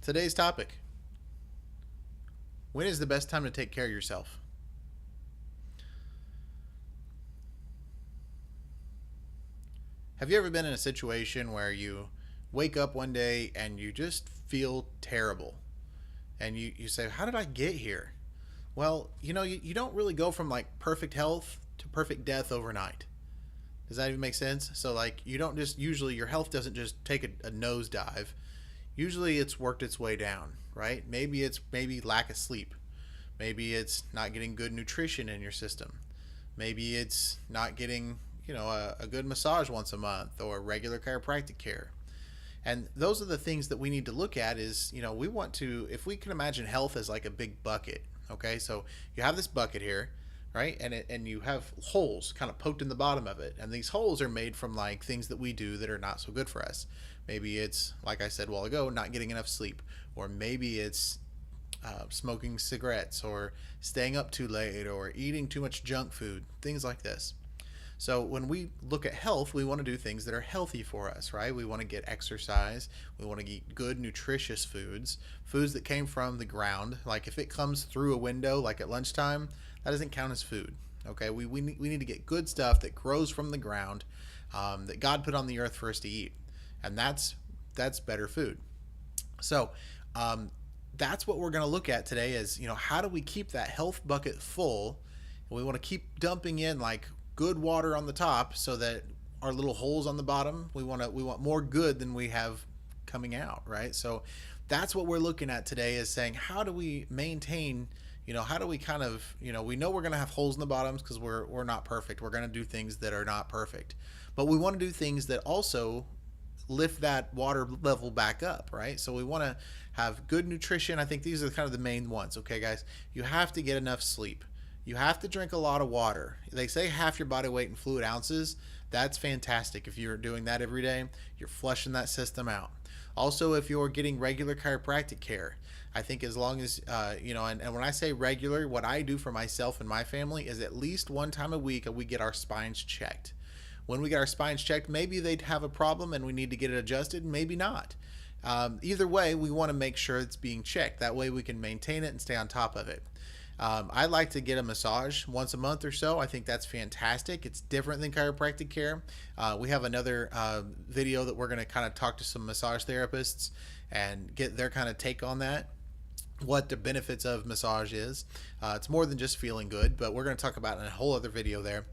Today's topic: when is the best time to take care of yourself? Have you ever been in a situation where you wake up one day and you just feel terrible? And you say, how did I get here? Well, you don't really go from like perfect health to perfect death overnight. Does that even make sense? So, like, you don't just usually, your health doesn't just take a nosedive. Usually it's worked its way down, right? Maybe it's lack of sleep. Maybe it's not getting good nutrition in your system. Maybe it's not getting, a good massage once a month or regular chiropractic care. And those are the things that we need to look at is, we want to, if we can imagine health as like a big bucket, okay? So you have this bucket here, right? And you have holes kind of poked in the bottom of it. And these holes are made from like things that we do that are not so good for us. Maybe it's, like I said a while ago, not getting enough sleep. Or maybe it's smoking cigarettes or staying up too late or eating too much junk food, things like this. So when we look at health, we want to do things that are healthy for us, right? We want to get exercise. We want to eat good, nutritious foods that came from the ground. Like if it comes through a window, like at lunchtime, that doesn't count as food, okay? We need to get good stuff that grows from the ground, that God put on the earth for us to eat. And that's better food. So that's what we're going to look at today is, how do we keep that health bucket full? And we want to keep dumping in like good water on the top so that our little holes on the bottom, we want more good than we have coming out, right? So that's what we're looking at today is saying, how do we maintain, how do we kind of, we know we're going to have holes in the bottoms because we're not perfect. We're going to do things that are not perfect, but we want to do things that also lift that water level back up, right? So we want to have good nutrition. I think these are kind of the main ones. Okay, guys, you have to get enough sleep. You have to drink a lot of water. They say half your body weight in fluid ounces. That's fantastic. If you're doing that every day, you're flushing that system out. Also, if you're getting regular chiropractic care, I think as long as, and when I say regular, what I do for myself and my family is at least one time a week we get our spines checked. When we get our spines checked, maybe they'd have a problem and we need to get it adjusted, maybe not. Either way, we want to make sure it's being checked. That way we can maintain it and stay on top of it. I like to get a massage once a month or so. I think that's fantastic. It's different than chiropractic care. We have another video that we're going to kind of talk to some massage therapists and get their kind of take on that, what the benefits of massage is. It's more than just feeling good, but we're going to talk about it in a whole other video there.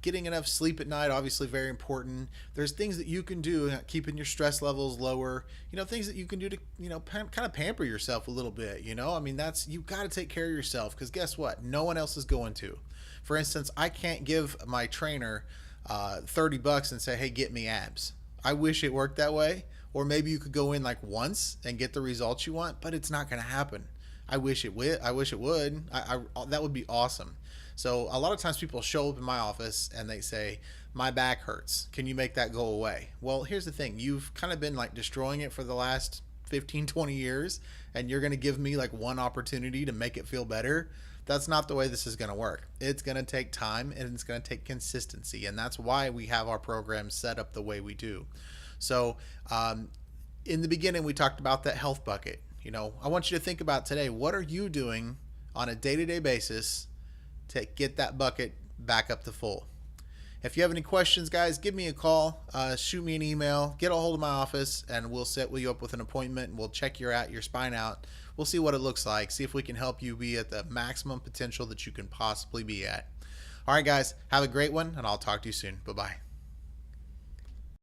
Getting enough sleep at night, obviously very important. There's things that you can do, keeping your stress levels lower, things that you can do to, kind of pamper yourself a little bit, I mean, you've got to take care of yourself because guess what? No one else is going to. For instance, I can't give my trainer $30 and say, hey, get me abs. I wish it worked that way. Or maybe you could go in like once and get the results you want, but it's not going to happen. I wish it would. That would be awesome. So a lot of times people show up in my office and they say, my back hurts. Can you make that go away? Well, here's the thing. You've kind of been like destroying it for the last 15, 20 years, and you're going to give me like one opportunity to make it feel better. That's not the way this is going to work. It's going to take time and it's going to take consistency. And that's why we have our program set up the way we do. So in the beginning, we talked about that health bucket. I want you to think about today, what are you doing on a day-to-day basis to get that bucket back up to full? If you have any questions, guys, give me a call, shoot me an email, get a hold of my office, and we'll set you up with an appointment, and we'll check your spine out. We'll see what it looks like, see if we can help you be at the maximum potential that you can possibly be at. All right, guys, have a great one, and I'll talk to you soon. Bye-bye.